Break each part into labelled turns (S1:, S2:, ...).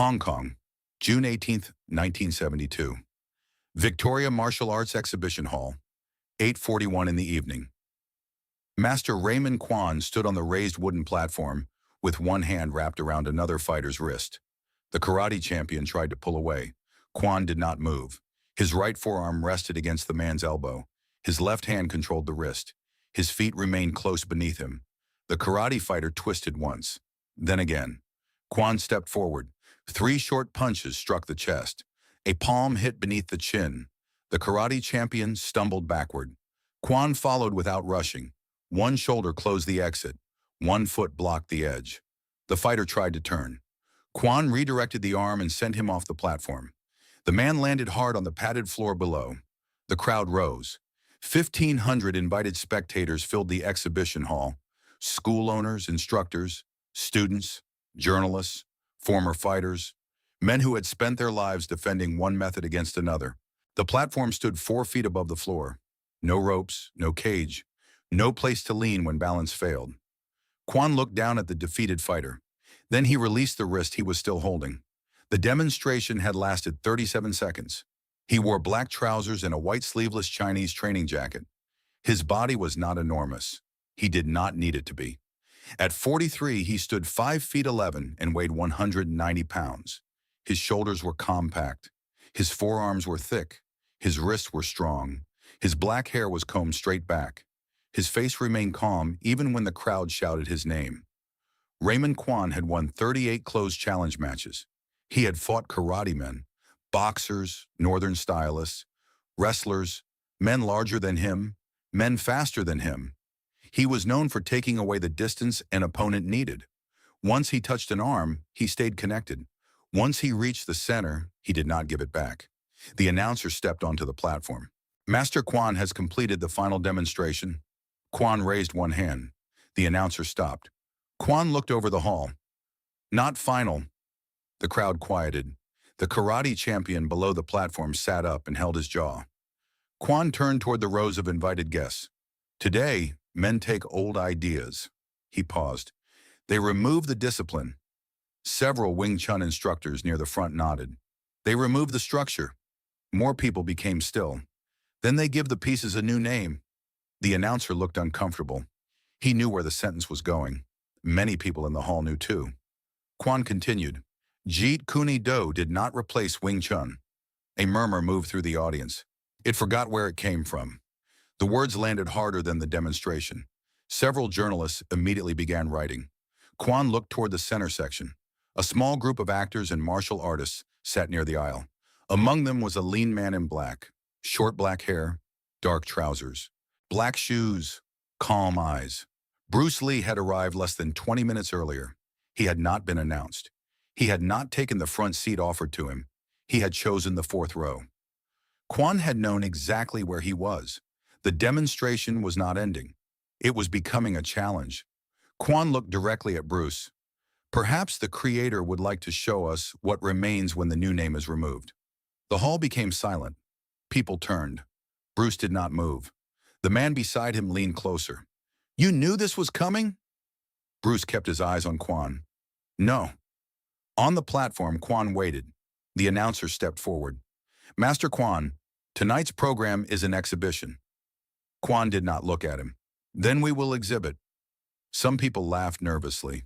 S1: Hong Kong, June 18, 1972. Victoria Martial Arts Exhibition Hall, 8:41 in the evening. Master Raymond Kwan stood on the raised wooden platform with one hand wrapped around another fighter's wrist. The karate champion tried to pull away. Kwan did not move. His right forearm rested against the man's elbow. His left hand controlled the wrist. His feet remained close beneath him. The karate fighter twisted once, then again. Kwan stepped forward. 3 short punches struck the chest. A palm hit beneath the chin. The karate champion stumbled backward. Kwan followed without rushing. One shoulder closed the exit. One foot blocked the edge. The fighter tried to turn. Kwan redirected the arm and sent him off the platform. The man landed hard on the padded floor below. The crowd rose. 1,500 invited spectators filled the exhibition hall. School owners, instructors, students, journalists, former fighters, men who had spent their lives defending one method against another. The platform stood 4 feet above the floor. No ropes, no cage, no place to lean when balance failed. Kwan looked down at the defeated fighter. Then he released the wrist he was still holding. The demonstration had lasted 37 seconds. He wore black trousers and a white sleeveless Chinese training jacket. His body was not enormous. He did not need it to be. At 43, he stood 5 feet 11 and weighed 190 pounds. His shoulders were compact. His forearms were thick. His wrists were strong. His black hair was combed straight back. His face remained calm even when the crowd shouted his name. Raymond Kwan had won 38 closed challenge matches. He had fought karate men, boxers, northern stylists, wrestlers, men larger than him, men faster than him. He was known for taking away the distance an opponent needed. Once he touched an arm, he stayed connected. Once he reached the center, he did not give it back. The announcer stepped onto the platform. Master Kwan has completed the final demonstration. Kwan raised one hand. The announcer stopped. Kwan looked over the hall. Not final. The crowd quieted. The karate champion below the platform sat up and held his jaw. Kwan turned toward the rows of invited guests. Today, men take old ideas. He paused. They remove the discipline. Several Wing Chun instructors near the front nodded. They remove the structure. More people became still. Then they give the pieces a new name. The announcer looked uncomfortable. He knew where the sentence was going. Many people in the hall knew too. Kwan continued. Jeet Kune Do did not replace Wing Chun. A murmur moved through the audience. It forgot where it came from. The words landed harder than the demonstration. Several journalists immediately began writing. Kwan looked toward the center section. A small group of actors and martial artists sat near the aisle. Among them was a lean man in black, short black hair, dark trousers, black shoes, calm eyes. Bruce Lee had arrived less than 20 minutes earlier. He had not been announced. He had not taken the front seat offered to him. He had chosen the 4th row. Kwan had known exactly where he was. The demonstration was not ending. It was becoming a challenge. Kwan looked directly at Bruce. Perhaps the creator would like to show us what remains when the new name is removed. The hall became silent. People turned. Bruce did not move. The man beside him leaned closer. You knew this was coming? Bruce kept his eyes on Kwan. No. On the platform, Kwan waited. The announcer stepped forward. Master Kwan, tonight's program is an exhibition. Kwan did not look at him. Then we will exhibit. Some people laughed nervously.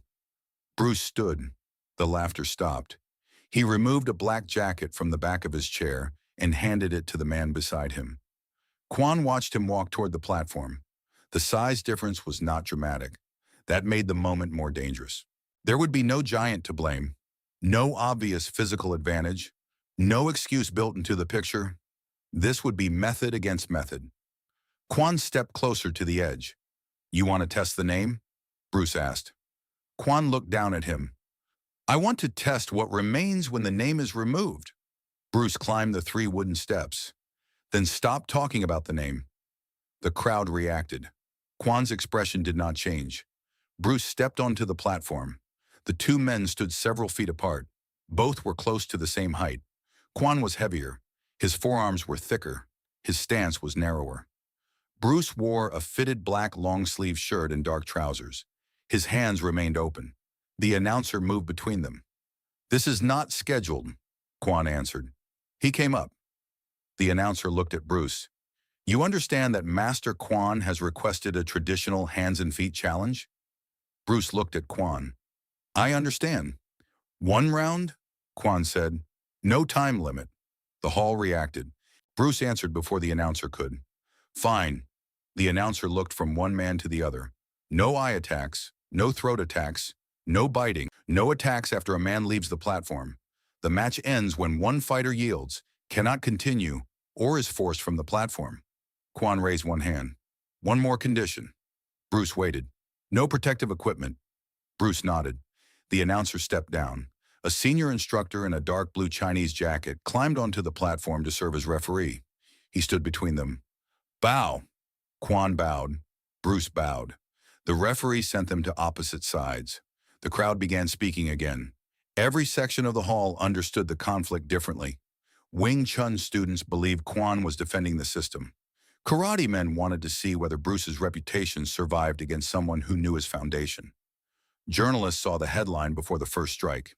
S1: Bruce stood. The laughter stopped. He removed a black jacket from the back of his chair and handed it to the man beside him. Kwan watched him walk toward the platform. The size difference was not dramatic. That made the moment more dangerous. There would be no giant to blame, no obvious physical advantage, no excuse built into the picture. This would be method against method. Kwan stepped closer to the edge. You want to test the name? Bruce asked. Kwan looked down at him. I want to test what remains when the name is removed. Bruce climbed the 3 wooden steps. Then stopped talking about the name. The crowd reacted. Kwan's expression did not change. Bruce stepped onto the platform. The 2 men stood several feet apart. Both were close to the same height. Kwan was heavier. His forearms were thicker. His stance was narrower. Bruce wore a fitted black long-sleeve shirt and dark trousers. His hands remained open. The announcer moved between them. "This is not scheduled," Kwan answered. He came up. The announcer looked at Bruce. "You understand that Master Kwan has requested a traditional hands and feet challenge?" Bruce looked at Kwan. "I understand." "1 round?" Kwan said. "No time limit." The hall reacted. Bruce answered before the announcer could. "Fine." The announcer looked from one man to the other. "No eye attacks, no throat attacks, no biting, no attacks after a man leaves the platform. The match ends when one fighter yields, cannot continue, or is forced from the platform." Kwan raised one hand. "One more condition." Bruce waited. "No protective equipment." Bruce nodded. The announcer stepped down. A senior instructor in a dark blue Chinese jacket climbed onto the platform to serve as referee. He stood between them. "Bow." Kwan bowed. Bruce bowed. The referee sent them to opposite sides. The crowd began speaking again. Every section of the hall understood the conflict differently. Wing Chun students believed Kwan was defending the system. Karate men wanted to see whether Bruce's reputation survived against someone who knew his foundation. Journalists saw the headline before the first strike.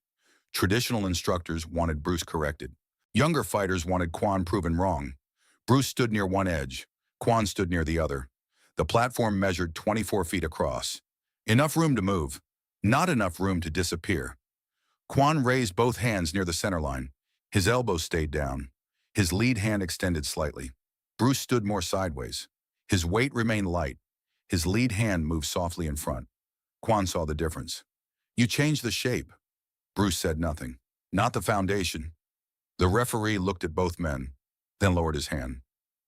S1: Traditional instructors wanted Bruce corrected. Younger fighters wanted Kwan proven wrong. Bruce stood near one edge. Kwan stood near the other. The platform measured 24 feet across. Enough room to move, not enough room to disappear. Kwan raised both hands near the centerline. His elbows stayed down. His lead hand extended slightly. Bruce stood more sideways. His weight remained light. His lead hand moved softly in front. Kwan saw the difference. "You changed the shape." Bruce said nothing. "Not the foundation." The referee looked at both men, then lowered his hand.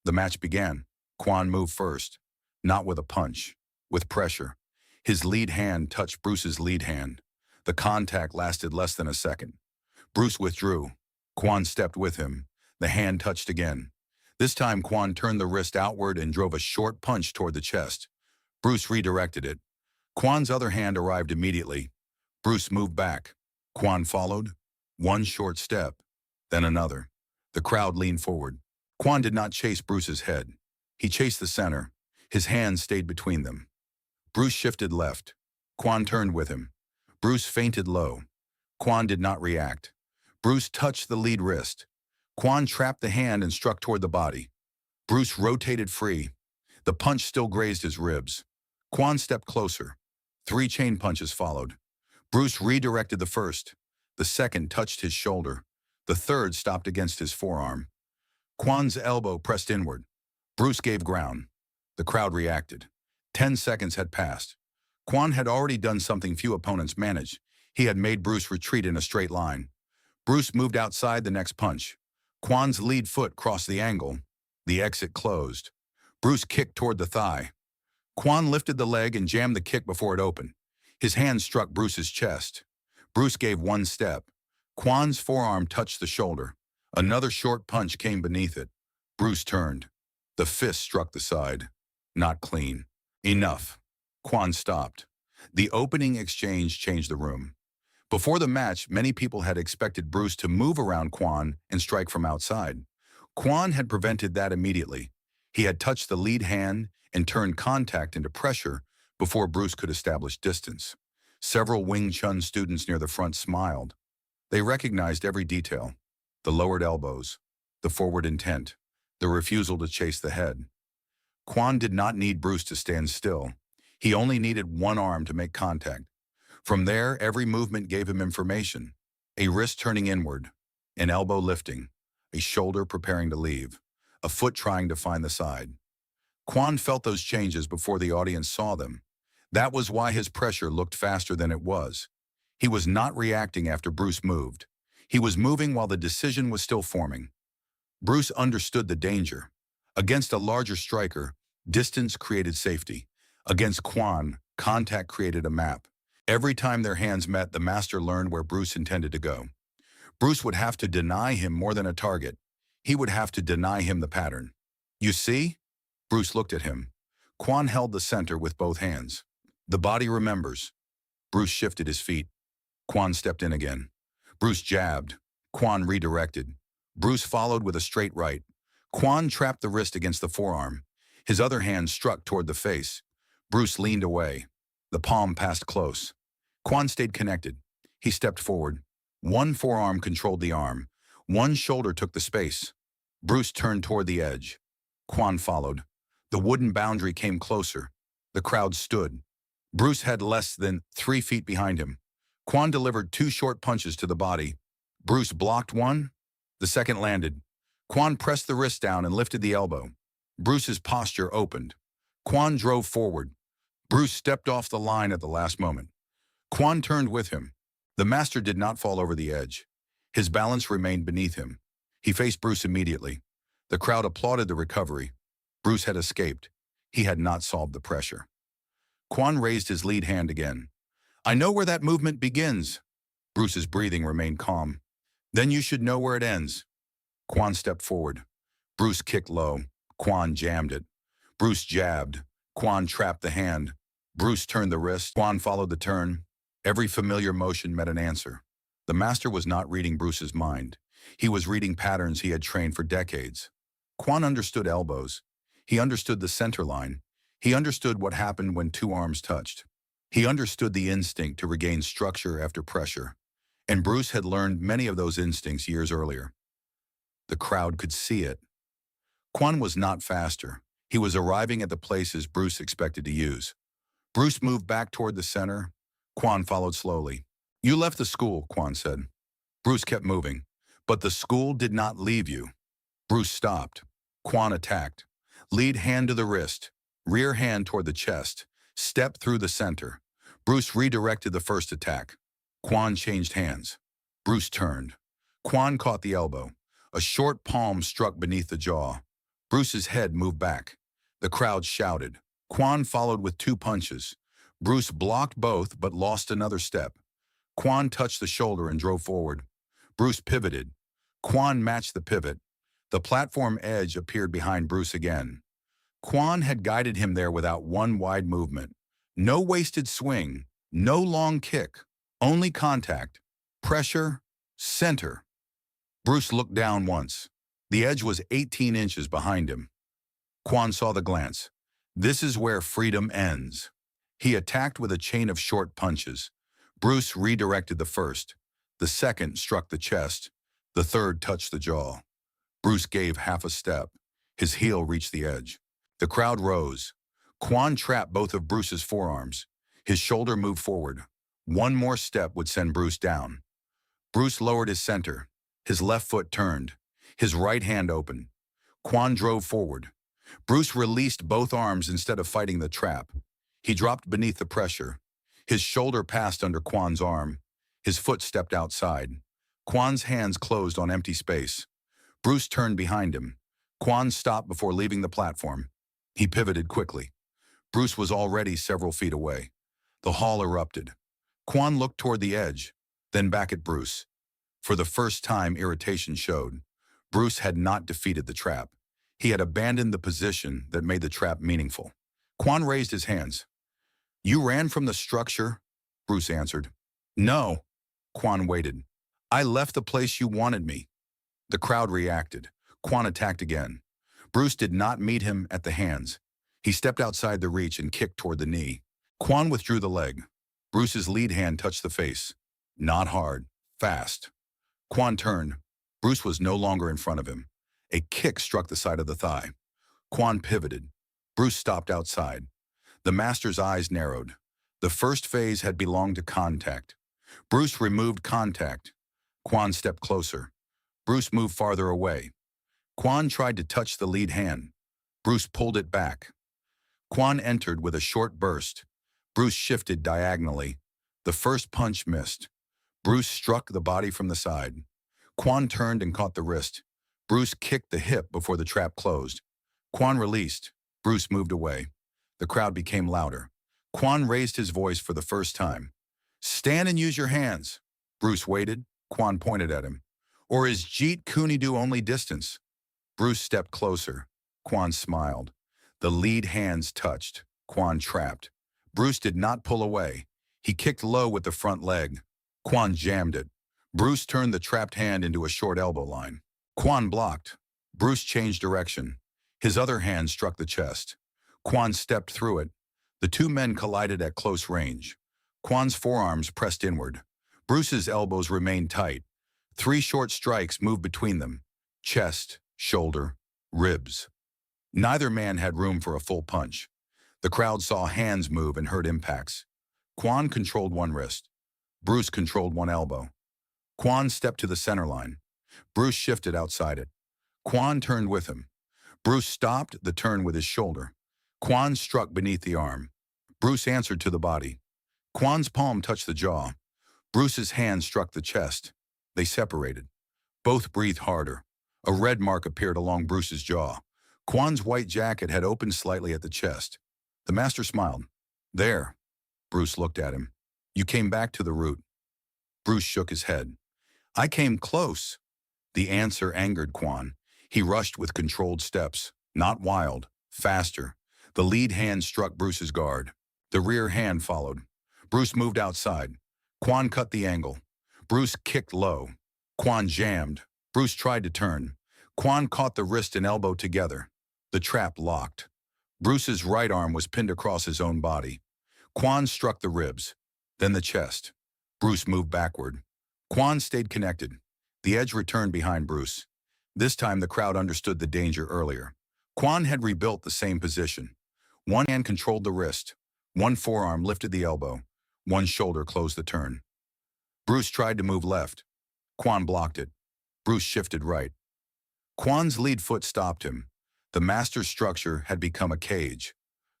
S1: The match began. Kwan moved first, not with a punch, with pressure. His lead hand touched Bruce's lead hand. The contact lasted less than a second. Bruce withdrew. Kwan stepped with him. The hand touched again. This time Kwan turned the wrist outward and drove a short punch toward the chest. Bruce redirected it. Kwan's other hand arrived immediately. Bruce moved back. Kwan followed. One short step, then another. The crowd leaned forward. Kwan did not chase Bruce's head. He chased the center. His hands stayed between them. Bruce shifted left. Kwan turned with him. Bruce feinted low. Kwan did not react. Bruce touched the lead wrist. Kwan trapped the hand and struck toward the body. Bruce rotated free. The punch still grazed his ribs. Kwan stepped closer. 3 chain punches followed. Bruce redirected the first. The second touched his shoulder. The third stopped against his forearm. Kwan's elbow pressed inward. Bruce gave ground. The crowd reacted. 10 seconds had passed. Kwan had already done something few opponents managed. He had made Bruce retreat in a straight line. Bruce moved outside the next punch. Kwan's lead foot crossed the angle. The exit closed. Bruce kicked toward the thigh. Kwan lifted the leg and jammed the kick before it opened. His hand struck Bruce's chest. Bruce gave one step. Kwan's forearm touched the shoulder. Another short punch came beneath it. Bruce turned. The fist struck the side. Not clean. Enough. Kwan stopped. The opening exchange changed the room. Before the match, many people had expected Bruce to move around Kwan and strike from outside. Kwan had prevented that immediately. He had touched the lead hand and turned contact into pressure before Bruce could establish distance. Several Wing Chun students near the front smiled. They recognized every detail: the lowered elbows, the forward intent, the refusal to chase the head. Kwan did not need Bruce to stand still. He only needed one arm to make contact. From there, every movement gave him information: a wrist turning inward, an elbow lifting, a shoulder preparing to leave, a foot trying to find the side. Kwan felt those changes before the audience saw them. That was why his pressure looked faster than it was. He was not reacting after Bruce moved. He was moving while the decision was still forming. Bruce understood the danger. Against a larger striker, distance created safety. Against Kwan, contact created a map. Every time their hands met, the master learned where Bruce intended to go. Bruce would have to deny him more than a target. He would have to deny him the pattern. "You see?" Bruce looked at him. Kwan held the center with both hands. "The body remembers." Bruce shifted his feet. Kwan stepped in again. Bruce jabbed. Kwan redirected. Bruce followed with a straight right. Kwan trapped the wrist against the forearm. His other hand struck toward the face. Bruce leaned away. The palm passed close. Kwan stayed connected. He stepped forward. One forearm controlled the arm. One shoulder took the space. Bruce turned toward the edge. Kwan followed. The wooden boundary came closer. The crowd stood. Bruce had less than 3 feet behind him. Kwan delivered 2 short punches to the body. Bruce blocked one. The second landed. Kwan pressed the wrist down and lifted the elbow. Bruce's posture opened. Kwan drove forward. Bruce stepped off the line at the last moment. Kwan turned with him. The master did not fall over the edge. His balance remained beneath him. He faced Bruce immediately. The crowd applauded the recovery. Bruce had escaped. He had not solved the pressure. Kwan raised his lead hand again. I know where that movement begins. Bruce's breathing remained calm. Then you should know where it ends. Kwan stepped forward. Bruce kicked low. Kwan jammed it. Bruce jabbed. Kwan trapped the hand. Bruce turned the wrist. Kwan followed the turn. Every familiar motion met an answer. The master was not reading Bruce's mind. He was reading patterns he had trained for decades. Kwan understood elbows. He understood the center line. He understood what happened when 2 arms touched. He understood the instinct to regain structure after pressure. And Bruce had learned many of those instincts years earlier. The crowd could see it. Kwan was not faster. He was arriving at the places Bruce expected to use. Bruce moved back toward the center. Kwan followed slowly. You left the school, Kwan said. Bruce kept moving. But the school did not leave you. Bruce stopped. Kwan attacked. Lead hand to the wrist. Rear hand toward the chest. Step through the center. Bruce redirected the first attack. Kwan changed hands. Bruce turned. Kwan caught the elbow. A short palm struck beneath the jaw. Bruce's head moved back. The crowd shouted. Kwan followed with 2 punches. Bruce blocked both but lost another step. Kwan touched the shoulder and drove forward. Bruce pivoted. Kwan matched the pivot. The platform edge appeared behind Bruce again. Kwan had guided him there without one wide movement. No wasted swing, no long kick, only contact, pressure, center. Bruce looked down once. The edge was 18 inches behind him. Kwan saw the glance. This is where freedom ends. He attacked with a chain of short punches. Bruce redirected the first. The second struck the chest. The third touched the jaw. Bruce gave half a step. His heel reached the edge. The crowd rose. Kwan trapped both of Bruce's forearms. His shoulder moved forward. One more step would send Bruce down. Bruce lowered his center. His left foot turned. His right hand opened. Kwan drove forward. Bruce released both arms instead of fighting the trap. He dropped beneath the pressure. His shoulder passed under Kwan's arm. His foot stepped outside. Kwan's hands closed on empty space. Bruce turned behind him. Kwan stopped before leaving the platform. He pivoted quickly. Bruce was already several feet away. The hall erupted. Kwan looked toward the edge, then back at Bruce. For the first time, irritation showed. Bruce had not defeated the trap. He had abandoned the position that made the trap meaningful. Kwan raised his hands. You ran from the structure? Bruce answered. No. Kwan waited. I left the place you wanted me. The crowd reacted. Kwan attacked again. Bruce did not meet him at the hands. He stepped outside the reach and kicked toward the knee. Kwan withdrew the leg. Bruce's lead hand touched the face. Not hard, fast. Kwan turned. Bruce was no longer in front of him. A kick struck the side of the thigh. Kwan pivoted. Bruce stopped outside. The master's eyes narrowed. The first phase had belonged to contact. Bruce removed contact. Kwan stepped closer. Bruce moved farther away. Kwan tried to touch the lead hand. Bruce pulled it back. Kwan entered with a short burst. Bruce shifted diagonally. The first punch missed. Bruce struck the body from the side. Kwan turned and caught the wrist. Bruce kicked the hip before the trap closed. Kwan released. Bruce moved away. The crowd became louder. Kwan raised his voice for the first time. Stand and use your hands. Bruce waited. Kwan pointed at him. Or is Jeet Kune Do only distance? Bruce stepped closer. Kwan smiled. The lead hands touched. Kwan trapped. Bruce did not pull away. He kicked low with the front leg. Kwan jammed it. Bruce turned the trapped hand into a short elbow line. Kwan blocked. Bruce changed direction. His other hand struck the chest. Kwan stepped through it. The two men collided at close range. Kwan's forearms pressed inward. Bruce's elbows remained tight. 3 short strikes moved between them: chest, shoulder, ribs. Neither man had room for a full punch. The crowd saw hands move and heard impacts. Kwan controlled one wrist. Bruce controlled one elbow. Kwan stepped to the center line. Bruce shifted outside it. Kwan turned with him. Bruce stopped the turn with his shoulder. Kwan struck beneath the arm. Bruce answered to the body. Kwan's palm touched the jaw. Bruce's hand struck the chest. They separated. Both breathed harder. A red mark appeared along Bruce's jaw. Kwan's white jacket had opened slightly at the chest. The master smiled. "There." Bruce looked at him. "You came back to the root." Bruce shook his head. "I came close." The answer angered Kwan. He rushed with controlled steps, not wild, faster. The lead hand struck Bruce's guard. The rear hand followed. Bruce moved outside. Kwan cut the angle. Bruce kicked low. Kwan jammed. Bruce tried to turn. Kwan caught the wrist and elbow together. The trap locked. Bruce's right arm was pinned across his own body. Kwan struck the ribs, then the chest. Bruce moved backward. Kwan stayed connected. The edge returned behind Bruce. This time the crowd understood the danger earlier. Kwan had rebuilt the same position. One hand controlled the wrist. One forearm lifted the elbow. One shoulder closed the turn. Bruce tried to move left. Kwan blocked it. Bruce shifted right. Kwan's lead foot stopped him. The master's structure had become a cage.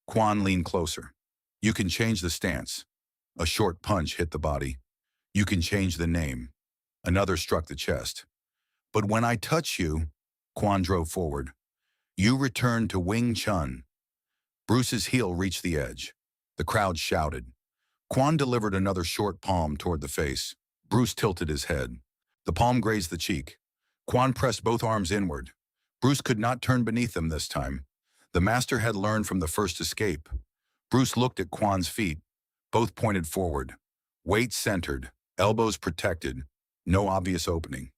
S1: Kwan leaned closer. "You can change the stance." A short punch hit the body. "You can change the name." Another struck the chest. "But when I touch you," Kwan drove forward, "you return to Wing Chun." Bruce's heel reached the edge. The crowd shouted. Kwan delivered another short palm toward the face. Bruce tilted his head. The palm grazed the cheek. Kwan pressed both arms inward. Bruce could not turn beneath them this time. The master had learned from the first escape. Bruce looked at Kwan's feet. Both pointed forward. Weight centered, elbows protected, no obvious opening.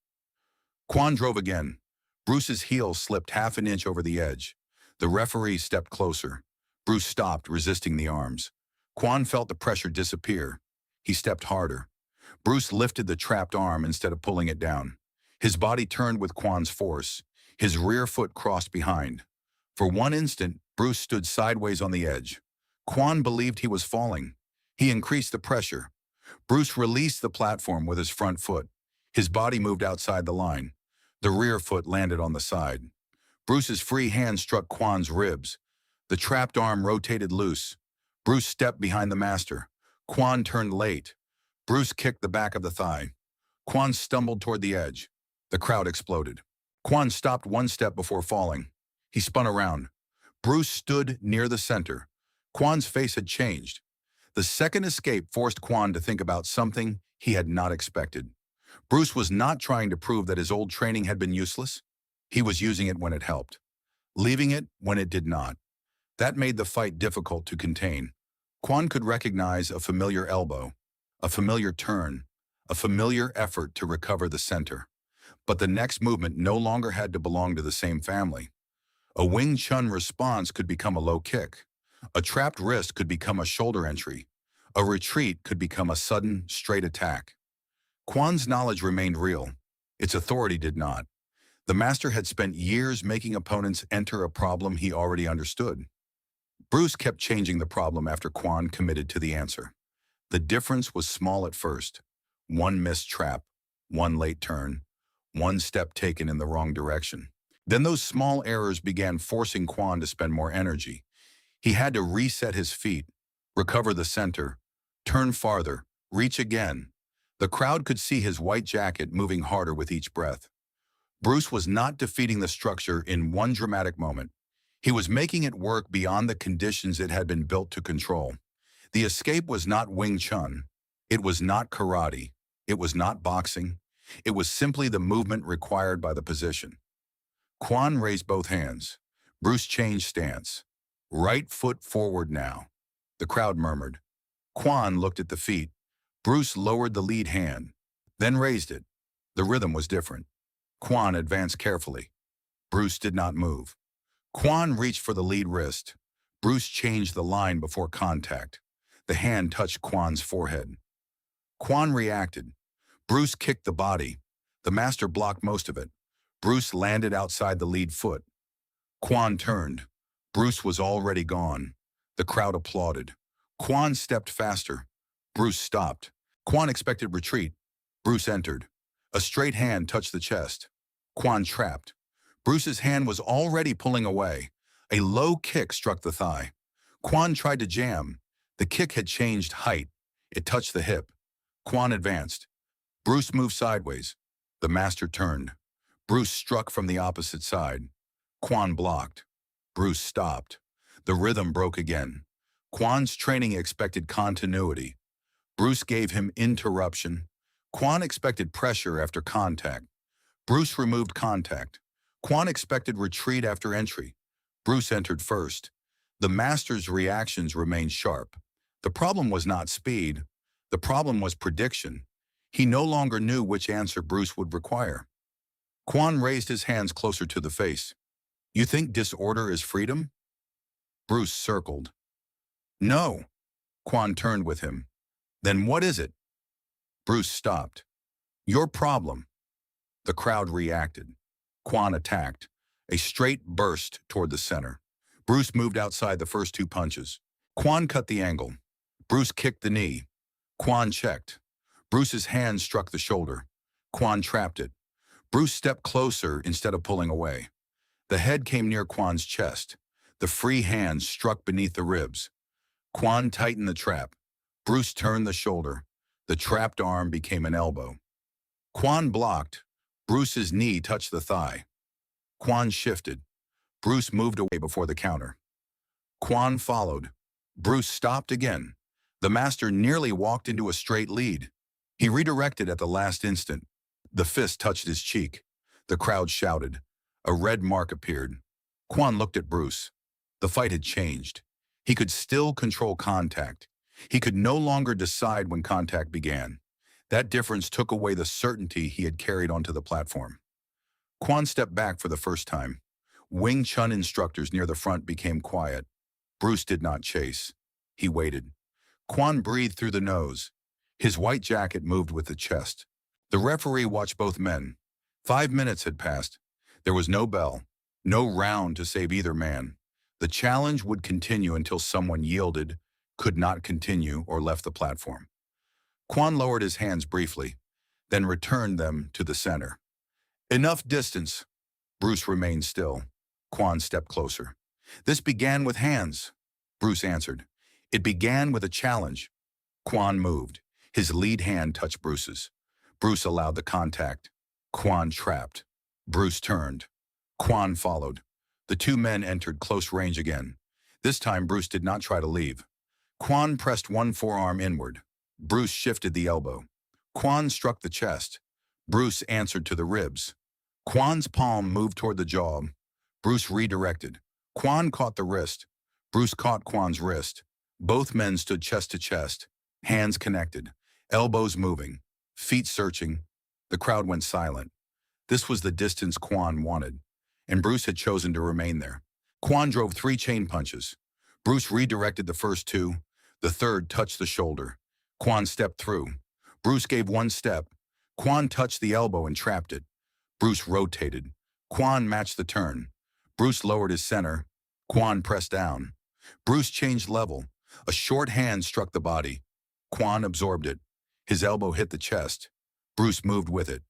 S1: Kwan drove again. Bruce's heel slipped half an inch over the edge. The referee stepped closer. Bruce stopped, resisting the arms. Kwan felt the pressure disappear. He stepped harder. Bruce lifted the trapped arm instead of pulling it down. His body turned with Kwan's force. His rear foot crossed behind. For one instant, Bruce stood sideways on the edge. Kwan believed he was falling. He increased the pressure. Bruce released the platform with his front foot. His body moved outside the line. The rear foot landed on the side. Bruce's free hand struck Kwan's ribs. The trapped arm rotated loose. Bruce stepped behind the master. Kwan turned late. Bruce kicked the back of the thigh. Kwan stumbled toward the edge. The crowd exploded. Kwan stopped one step before falling. He spun around. Bruce stood near the center. Kwan's face had changed. The second escape forced Kwan to think about something he had not expected. Bruce was not trying to prove that his old training had been useless. He was using it when it helped, leaving it when it did not. That made the fight difficult to contain. Kwan could recognize a familiar elbow, a familiar turn, a familiar effort to recover the center. But the next movement no longer had to belong to the same family. A Wing Chun response could become a low kick. A trapped wrist could become a shoulder entry. A retreat could become a sudden, straight attack. Kwan's knowledge remained real. Its authority did not. The master had spent years making opponents enter a problem he already understood. Bruce kept changing the problem after Kwan committed to the answer. The difference was small at first. One missed trap, one late turn, one step taken in the wrong direction. Then those small errors began forcing Kwan to spend more energy. He had to reset his feet, recover the center, turn farther, reach again. The crowd could see his white jacket moving harder with each breath. Bruce was not defeating the structure in one dramatic moment. He was making it work beyond the conditions it had been built to control. The escape was not Wing Chun. It was not karate. It was not boxing. It was simply the movement required by the position. Kwan raised both hands. Bruce changed stance. Right foot forward now. The crowd murmured. Kwan looked at the feet. Bruce lowered the lead hand, then raised it. The rhythm was different. Kwan advanced carefully. Bruce did not move. Kwan reached for the lead wrist. Bruce changed the line before contact. The hand touched Kwan's forehead. Kwan reacted. Bruce kicked the body. The master blocked most of it. Bruce landed outside the lead foot. Kwan turned. Bruce was already gone. The crowd applauded. Kwan stepped faster. Bruce stopped. Kwan expected retreat. Bruce entered. A straight hand touched the chest. Kwan trapped. Bruce's hand was already pulling away. A low kick struck the thigh. Kwan tried to jam. The kick had changed height. It touched the hip. Kwan advanced. Bruce moved sideways. The master turned. Bruce struck from the opposite side. Kwan blocked. Bruce stopped. The rhythm broke again. Kwan's training expected continuity. Bruce gave him interruption. Kwan expected pressure after contact. Bruce removed contact. Kwan expected retreat after entry. Bruce entered first. The master's reactions remained sharp. The problem was not speed. The problem was prediction. He no longer knew which answer Bruce would require. Kwan raised his hands closer to the face. "You think disorder is freedom?" Bruce circled. "No." Kwan turned with him. "Then what is it?" Bruce stopped. "Your problem." The crowd reacted. Kwan attacked. A straight burst toward the center. Bruce moved outside the first two punches. Kwan cut the angle. Bruce kicked the knee. Kwan checked. Bruce's hand struck the shoulder. Kwan trapped it. Bruce stepped closer instead of pulling away. The head came near Kwan's chest. The free hand struck beneath the ribs. Kwan tightened the trap. Bruce turned the shoulder. The trapped arm became an elbow. Kwan blocked. Bruce's knee touched the thigh. Kwan shifted. Bruce moved away before the counter. Kwan followed. Bruce stopped again. The master nearly walked into a straight lead. He redirected at the last instant. The fist touched his cheek. The crowd shouted. A red mark appeared. Kwan looked at Bruce. The fight had changed. He could still control contact. He could no longer decide when contact began. That difference took away the certainty he had carried onto the platform. Kwan stepped back for the first time. Wing Chun instructors near the front became quiet. Bruce did not chase. He waited. Kwan breathed through the nose. His white jacket moved with the chest. The referee watched both men. 5 minutes had passed. There was no bell, no round to save either man. The challenge would continue until someone yielded, could not continue, or left the platform. Kwan lowered his hands briefly, then returned them to the center. "Enough distance." Bruce remained still. Kwan stepped closer. "This began with hands," Bruce answered. "It began with a challenge." Kwan moved. His lead hand touched Bruce's. Bruce allowed the contact. Kwan trapped. Bruce turned. Kwan followed. The two men entered close range again. This time Bruce did not try to leave. Kwan pressed one forearm inward. Bruce shifted the elbow. Kwan struck the chest. Bruce answered to the ribs. Kwan's palm moved toward the jaw. Bruce redirected. Kwan caught the wrist. Bruce caught Kwan's wrist. Both men stood chest to chest, hands connected, elbows moving, feet searching. The crowd went silent. This was the distance Kwan wanted, and Bruce had chosen to remain there. Kwan drove 3 chain punches. Bruce redirected the first 2. The third touched the shoulder. Kwan stepped through. Bruce gave 1 step. Kwan touched the elbow and trapped it. Bruce rotated. Kwan matched the turn. Bruce lowered his center. Kwan pressed down. Bruce changed level. A short hand struck the body. Kwan absorbed it. His elbow hit the chest. Bruce moved with it.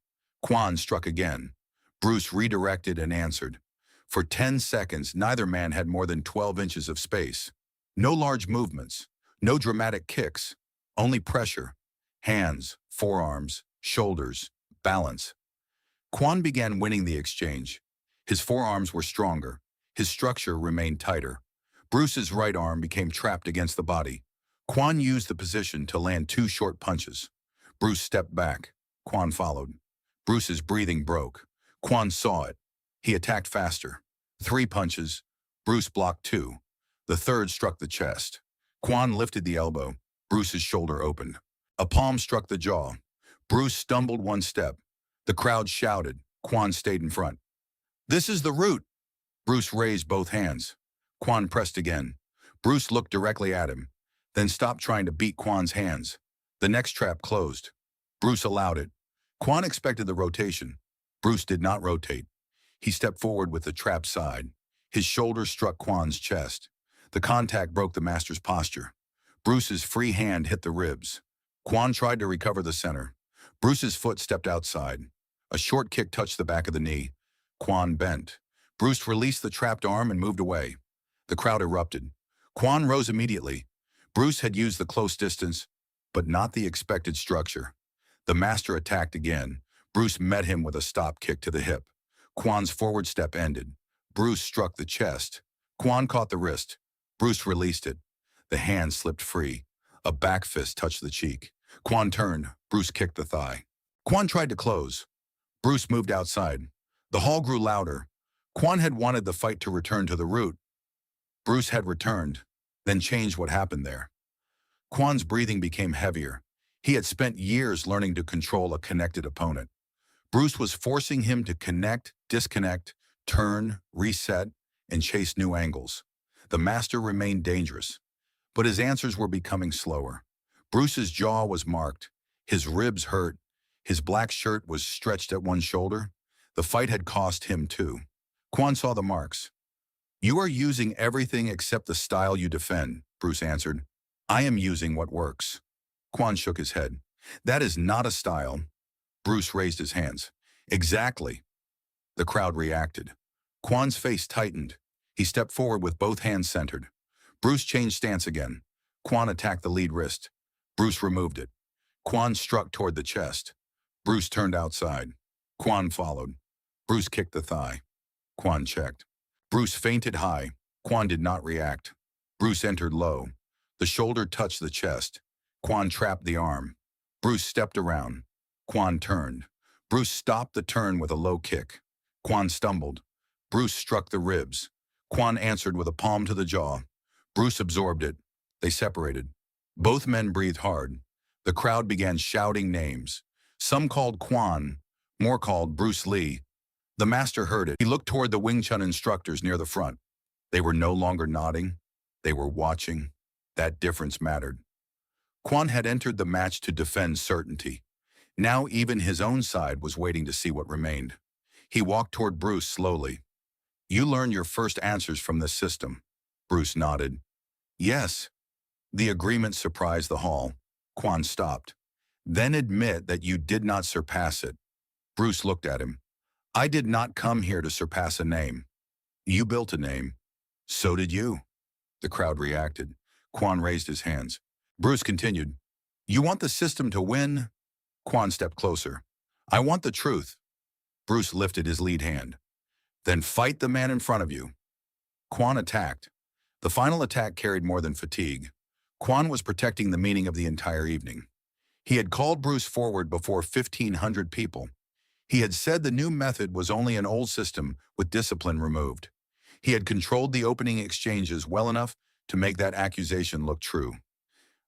S1: Kwan struck again. Bruce redirected and answered. For 10 seconds, neither man had more than 12 inches of space. No large movements. No dramatic kicks. Only pressure. Hands, forearms, shoulders, balance. Kwan began winning the exchange. His forearms were stronger. His structure remained tighter. Bruce's right arm became trapped against the body. Kwan used the position to land 2 short punches. Bruce stepped back. Kwan followed. Bruce's breathing broke. Kwan saw it. He attacked faster. 3 punches. Bruce blocked 2. The third struck the chest. Kwan lifted the elbow. Bruce's shoulder opened. A palm struck the jaw. Bruce stumbled 1 step. The crowd shouted. Kwan stayed in front. "This is the route." Bruce raised both hands. Kwan pressed again. Bruce looked directly at him, then stopped trying to beat Kwan's hands. The next trap closed. Bruce allowed it. Kwan expected the rotation. Bruce did not rotate. He stepped forward with the trapped side. His shoulder struck Kwan's chest. The contact broke the master's posture. Bruce's free hand hit the ribs. Kwan tried to recover the center. Bruce's foot stepped outside. A short kick touched the back of the knee. Kwan bent. Bruce released the trapped arm and moved away. The crowd erupted. Kwan rose immediately. Bruce had used the close distance, but not the expected structure. The master attacked again. Bruce met him with a stop kick to the hip. Kwan's forward step ended. Bruce struck the chest. Kwan caught the wrist. Bruce released it. The hand slipped free. A back fist touched the cheek. Kwan turned. Bruce kicked the thigh. Kwan tried to close. Bruce moved outside. The hall grew louder. Kwan had wanted the fight to return to the root. Bruce had returned, then changed what happened there. Kwan's breathing became heavier. He had spent years learning to control a connected opponent. Bruce was forcing him to connect, disconnect, turn, reset, and chase new angles. The master remained dangerous, but his answers were becoming slower. Bruce's jaw was marked. His ribs hurt. His black shirt was stretched at one shoulder. The fight had cost him too. Kwan saw the marks. "You are using everything except the style you defend," Bruce answered. "I am using what works." Kwan shook his head. "That is not a style." Bruce raised his hands. "Exactly." The crowd reacted. Kwan's face tightened. He stepped forward with both hands centered. Bruce changed stance again. Kwan attacked the lead wrist. Bruce removed it. Kwan struck toward the chest. Bruce turned outside. Kwan followed. Bruce kicked the thigh. Kwan checked. Bruce feinted high. Kwan did not react. Bruce entered low. The shoulder touched the chest. Kwan trapped the arm. Bruce stepped around. Kwan turned. Bruce stopped the turn with a low kick. Kwan stumbled. Bruce struck the ribs. Kwan answered with a palm to the jaw. Bruce absorbed it. They separated. Both men breathed hard. The crowd began shouting names. Some called Kwan, more called Bruce Lee. The master heard it. He looked toward the Wing Chun instructors near the front. They were no longer nodding. They were watching. That difference mattered. Kwan had entered the match to defend certainty. Now even his own side was waiting to see what remained. He walked toward Bruce slowly. "You learned your first answers from this system." Bruce nodded. "Yes." The agreement surprised the hall. Kwan stopped. "Then admit that you did not surpass it." Bruce looked at him. "I did not come here to surpass a name." "You built a name." "So did you." The crowd reacted. Kwan raised his hands. Bruce continued. "You want the system to win?" Kwan stepped closer. "I want the truth." Bruce lifted his lead hand. "Then fight the man in front of you." Kwan attacked. The final attack carried more than fatigue. Kwan was protecting the meaning of the entire evening. He had called Bruce forward before 1,500 people. He had said the new method was only an old system with discipline removed. He had controlled the opening exchanges well enough to make that accusation look true.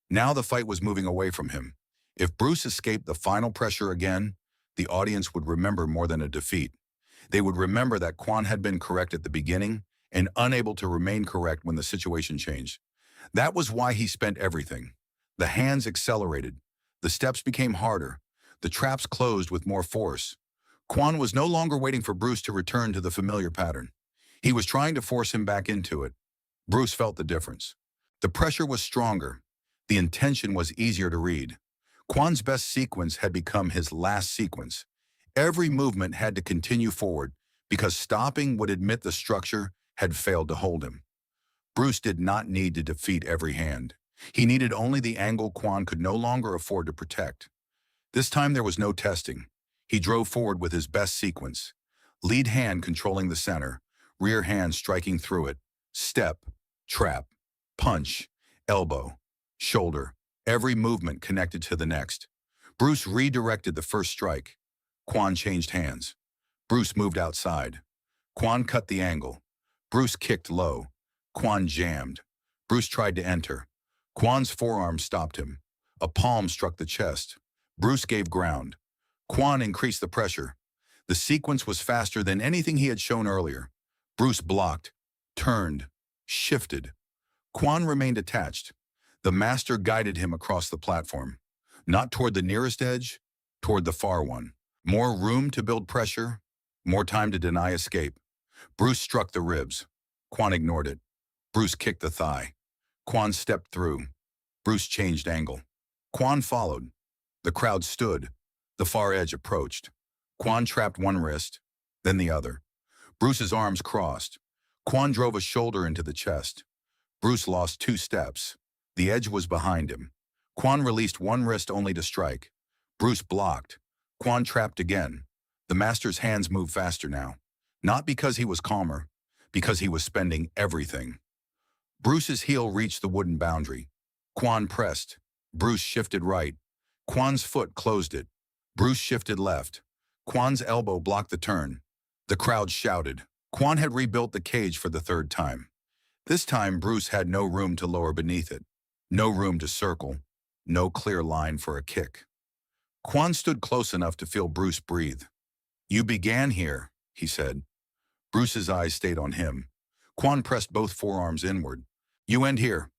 S1: Now the fight was moving away from him. If Bruce escaped the final pressure again, the audience would remember more than a defeat. They would remember that Kwan had been correct at the beginning and unable to remain correct when the situation changed. That was why he spent everything. The hands accelerated. The steps became harder. The traps closed with more force. Kwan was no longer waiting for Bruce to return to the familiar pattern. He was trying to force him back into it. Bruce felt the difference. The pressure was stronger. The intention was easier to read. Kwan's best sequence had become his last sequence. Every movement had to continue forward because stopping would admit the structure had failed to hold him. Bruce did not need to defeat every hand. He needed only the angle Kwan could no longer afford to protect. This time there was no testing. He drove forward with his best sequence. Lead hand controlling the center, rear hand striking through it. Step, trap, punch, elbow, shoulder. Every movement connected to the next. Bruce redirected the first strike. Kwan changed hands. Bruce moved outside. Kwan cut the angle. Bruce kicked low. Kwan jammed. Bruce tried to enter. Kwan's forearm stopped him. A palm struck the chest. Bruce gave ground. Kwan increased the pressure. The sequence was faster than anything he had shown earlier. Bruce blocked, turned, shifted. Kwan remained attached. The master guided him across the platform. Not toward the nearest edge, toward the far one. More room to build pressure, more time to deny escape. Bruce struck the ribs. Kwan ignored it. Bruce kicked the thigh. Kwan stepped through. Bruce changed angle. Kwan followed. The crowd stood. The far edge approached. Kwan trapped one wrist, then the other. Bruce's arms crossed. Kwan drove a shoulder into the chest. Bruce lost 2 steps. The edge was behind him. Kwan released one wrist only to strike. Bruce blocked. Kwan trapped again. The master's hands moved faster now. Not because he was calmer, because he was spending everything. Bruce's heel reached the wooden boundary. Kwan pressed. Bruce shifted right. Kwan's foot closed it. Bruce shifted left. Kwan's elbow blocked the turn. The crowd shouted. Kwan had rebuilt the cage for the 3rd time. This time, Bruce had no room to lower beneath it. No room to circle. No clear line for a kick. Kwan stood close enough to feel Bruce breathe. "You began here," he said. Bruce's eyes stayed on him. Kwan pressed both forearms inward. "You end here."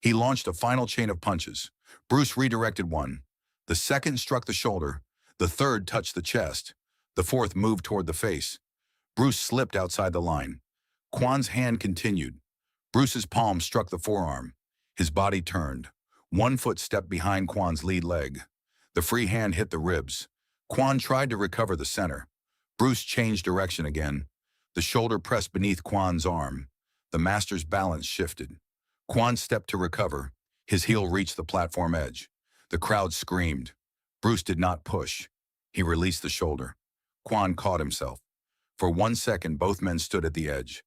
S1: He launched a final chain of punches. Bruce redirected one. The second struck the shoulder. The third touched the chest. The fourth moved toward the face. Bruce slipped outside the line. Kwan's hand continued. Bruce's palm struck the forearm. His body turned. One foot stepped behind Kwan's lead leg. The free hand hit the ribs. Kwan tried to recover the center. Bruce changed direction again. The shoulder pressed beneath Kwan's arm. The master's balance shifted. Kwan stepped to recover. His heel reached the platform edge. The crowd screamed. Bruce did not push. He released the shoulder. Kwan caught himself. For 1 second, both men stood at the edge.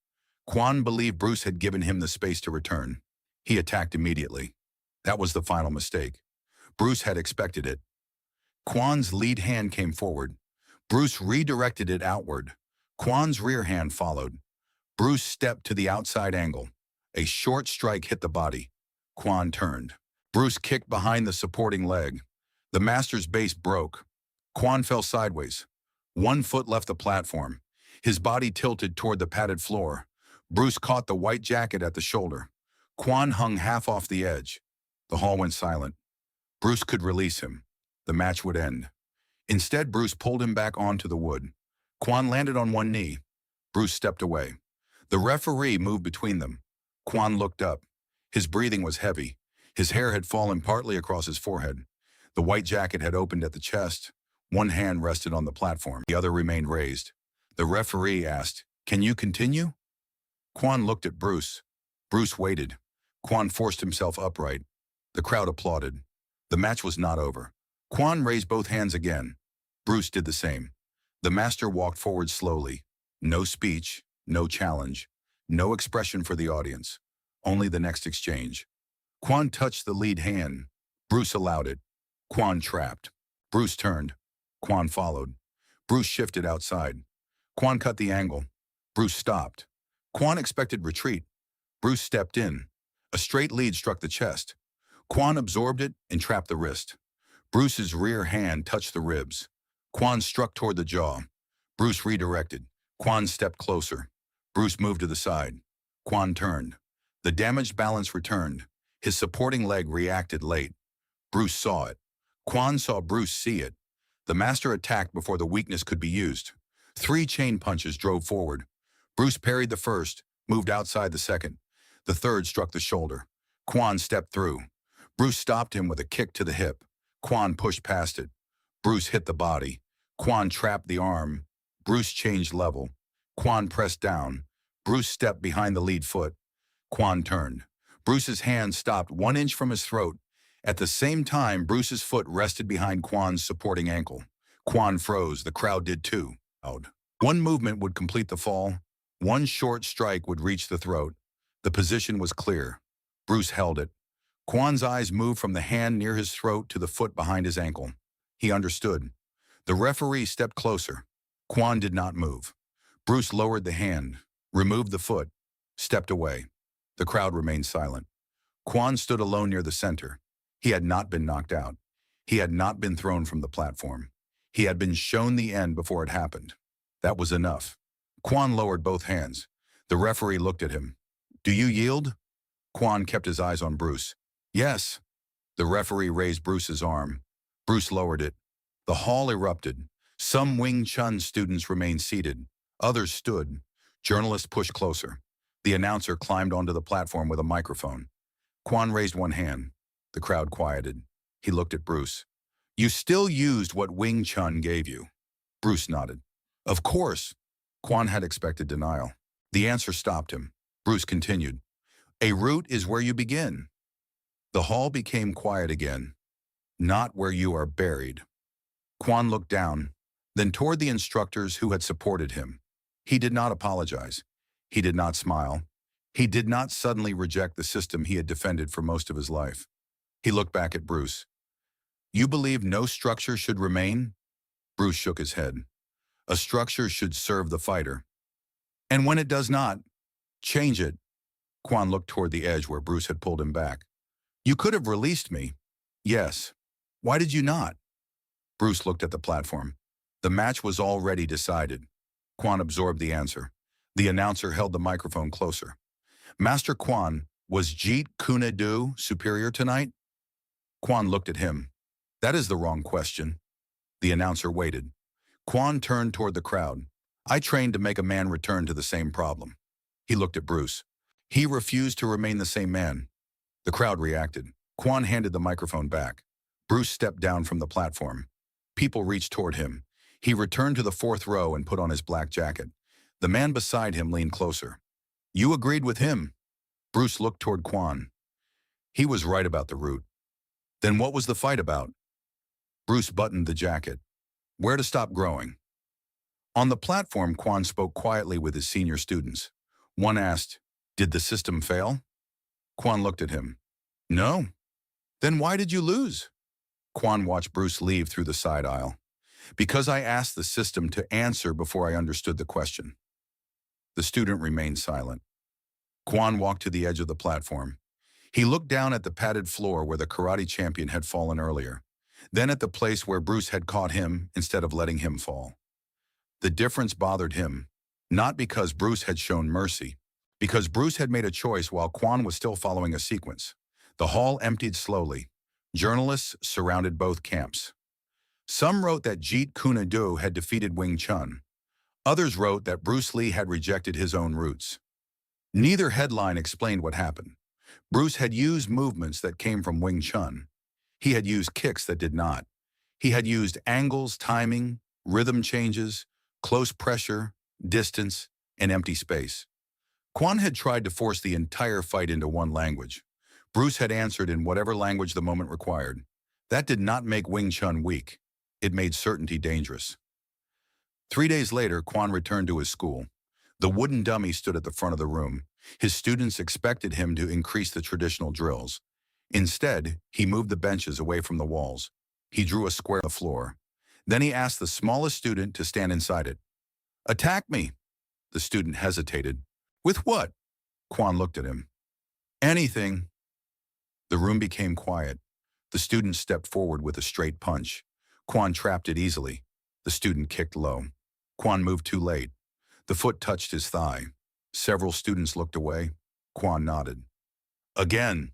S1: Kwan believed Bruce had given him the space to return. He attacked immediately. That was the final mistake. Bruce had expected it. Kwan's lead hand came forward. Bruce redirected it outward. Kwan's rear hand followed. Bruce stepped to the outside angle. A short strike hit the body. Kwan turned. Bruce kicked behind the supporting leg. The master's base broke. Kwan fell sideways. One foot left the platform. His body tilted toward the padded floor. Bruce caught the white jacket at the shoulder. Kwan hung half off the edge. The hall went silent. Bruce could release him. The match would end. Instead, Bruce pulled him back onto the wood. Kwan landed on one knee. Bruce stepped away. The referee moved between them. Kwan looked up. His breathing was heavy. His hair had fallen partly across his forehead. The white jacket had opened at the chest. One hand rested on the platform. The other remained raised. The referee asked, "Can you continue?" Kwan looked at Bruce. Bruce waited. Kwan forced himself upright. The crowd applauded. The match was not over. Kwan raised both hands again. Bruce did the same. The master walked forward slowly. No speech, no challenge, no expression for the audience. Only the next exchange. Kwan touched the lead hand. Bruce allowed it. Kwan trapped. Bruce turned. Kwan followed. Bruce shifted outside. Kwan cut the angle. Bruce stopped. Kwan expected retreat. Bruce stepped in. A straight lead struck the chest. Kwan absorbed it and trapped the wrist. Bruce's rear hand touched the ribs. Kwan struck toward the jaw. Bruce redirected. Kwan stepped closer. Bruce moved to the side. Kwan turned. The damaged balance returned. His supporting leg reacted late. Bruce saw it. Kwan saw Bruce see it. The master attacked before the weakness could be used. 3 chain punches drove forward. Bruce parried the first, moved outside the second. The third struck the shoulder. Kwan stepped through. Bruce stopped him with a kick to the hip. Kwan pushed past it. Bruce hit the body. Kwan trapped the arm. Bruce changed level. Kwan pressed down. Bruce stepped behind the lead foot. Kwan turned. Bruce's hand stopped 1 inch from his throat. At the same time, Bruce's foot rested behind Kwan's supporting ankle. Kwan froze. The crowd did too. One movement would complete the fall. One short strike would reach the throat. The position was clear. Bruce held it. Kwan's eyes moved from the hand near his throat to the foot behind his ankle. He understood. The referee stepped closer. Kwan did not move. Bruce lowered the hand, removed the foot, stepped away. The crowd remained silent. Kwan stood alone near the center. He had not been knocked out. He had not been thrown from the platform. He had been shown the end before it happened. That was enough. Kwan lowered both hands. The referee looked at him. "Do you yield?" Kwan kept his eyes on Bruce. "Yes." The referee raised Bruce's arm. Bruce lowered it. The hall erupted. Some Wing Chun students remained seated. Others stood. Journalists pushed closer. The announcer climbed onto the platform with a microphone. Kwan raised one hand. The crowd quieted. He looked at Bruce. "You still used what Wing Chun gave you." Bruce nodded. "Of course." Kwan had expected denial. The answer stopped him. Bruce continued. "A route is where you begin." The hall became quiet again. "Not where you are buried." Kwan looked down, then toward the instructors who had supported him. He did not apologize. He did not smile. He did not suddenly reject the system he had defended for most of his life. He looked back at Bruce. "You believe no structure should remain?" Bruce shook his head. "A structure should serve the fighter. And when it does not, change it." Kwan looked toward the edge where Bruce had pulled him back. "You could have released me." "Yes. Why did you not?" Bruce looked at the platform. The match was already decided. Kwan absorbed the answer. The announcer held the microphone closer. "Master Kwan, was Jeet Kune Do superior tonight?" Kwan looked at him. "That is the wrong question." The announcer waited. Kwan turned toward the crowd. "I trained to make a man return to the same problem." He looked at Bruce. "He refused to remain the same man." The crowd reacted. Kwan handed the microphone back. Bruce stepped down from the platform. People reached toward him. He returned to the fourth row and put on his black jacket. The man beside him leaned closer. "You agreed with him." Bruce looked toward Kwan. "He was right about the route." "Then what was the fight about?" Bruce buttoned the jacket. "Where to stop growing." On the platform, Kwan spoke quietly with his senior students. One asked, "Did the system fail?" Kwan looked at him. "No." "Then why did you lose?" Kwan watched Bruce leave through the side aisle. "Because I asked the system to answer before I understood the question." The student remained silent. Kwan walked to the edge of the platform. He looked down at the padded floor where the karate champion had fallen earlier, then at the place where Bruce had caught him instead of letting him fall. The difference bothered him, not because Bruce had shown mercy, because Bruce had made a choice while Kwan was still following a sequence. The hall emptied slowly. Journalists surrounded both camps. Some wrote that Jeet Kune Do had defeated Wing Chun. Others wrote that Bruce Lee had rejected his own roots. Neither headline explained what happened. Bruce had used movements that came from Wing Chun. He had used kicks that did not. He had used angles, timing, rhythm changes, close pressure, distance, and empty space. Kwan had tried to force the entire fight into one language. Bruce had answered in whatever language the moment required. That did not make Wing Chun weak. It made certainty dangerous. 3 days later, Kwan returned to his school. The wooden dummy stood at the front of the room. His students expected him to increase the traditional drills. Instead, he moved the benches away from the walls. He drew a square on the floor. Then he asked the smallest student to stand inside it. "Attack me." The student hesitated. "With what?" Kwan looked at him. "Anything." The room became quiet. The student stepped forward with a straight punch. Kwan trapped it easily. The student kicked low. Kwan moved too late. The foot touched his thigh. Several students looked away. Kwan nodded. "Again."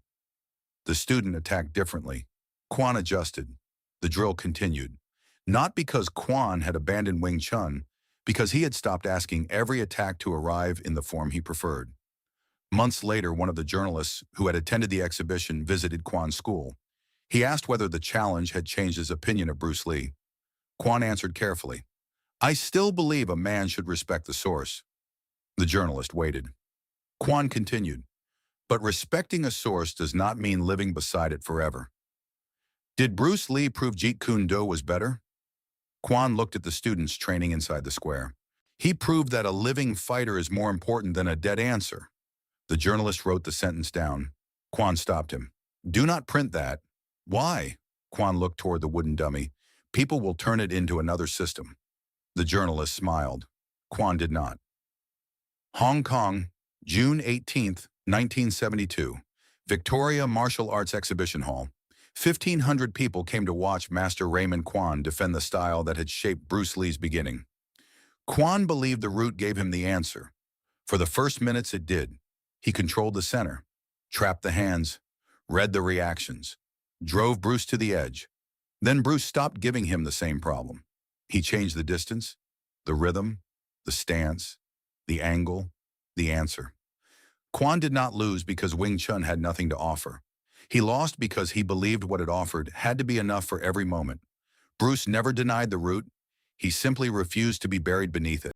S1: The student attacked differently. Kwan adjusted. The drill continued. Not because Kwan had abandoned Wing Chun, because he had stopped asking every attack to arrive in the form he preferred. Months later, one of the journalists who had attended the exhibition visited Kwan's school. He asked whether the challenge had changed his opinion of Bruce Lee. Kwan answered carefully, "I still believe a man should respect the source." The journalist waited. Kwan continued, "But respecting a source does not mean living beside it forever." "Did Bruce Lee prove Jeet Kune Do was better?" Kwan looked at the students training inside the square. "He proved that a living fighter is more important than a dead answer." The journalist wrote the sentence down. Kwan stopped him. "Do not print that." "Why?" Kwan looked toward the wooden dummy. "People will turn it into another system." The journalist smiled. Kwan did not. Hong Kong, June 18, 1972. Victoria Martial Arts Exhibition Hall. 1,500 people came to watch Master Raymond Kwan defend the style that had shaped Bruce Lee's beginning. Kwan believed the route gave him the answer. For the first minutes it did. He controlled the center, trapped the hands, read the reactions, drove Bruce to the edge. Then Bruce stopped giving him the same problem. He changed the distance, the rhythm, the stance, the angle, the answer. Kwan did not lose because Wing Chun had nothing to offer. He lost because he believed what it offered had to be enough for every moment. Bruce never denied the root. He simply refused to be buried beneath it.